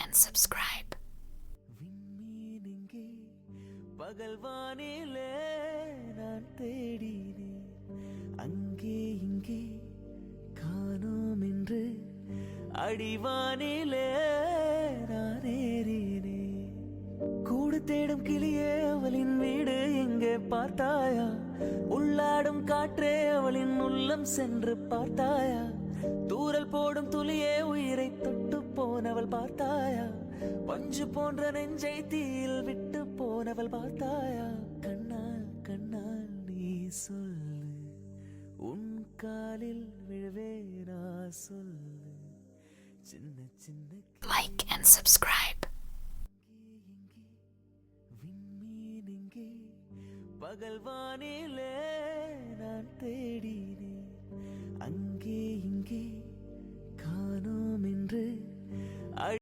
and subscribe. விண்மீனிங்கே பகல்வானிலே நான் தேடினேன், அங்கே இங்கே காணோம் என்று அடிவானிலே நான் ஏறினேன். கூடு தேடும் கிளியே அவளின் வீடு எங்கே பார்த்தாயா? உள்ளாடும் காற்றே அவளின் உள்ளம் சென்று பார்த்தாயா? தூரல் போடும் துளியே உயிரை தொட்டு போனவள் பார்த்தாயா? பஞ்சு போன்ற நெஞ்சை தீயில் விட்டு போனவள் பார்த்தாயா? கண்ணால் கண்ணால் நீ சொல்லு, உன் காலில் விழுவேனா சொல்லு. சின்ன சின்ன Like and subscribe. விண்மீனிங்கே பகல்வானிலே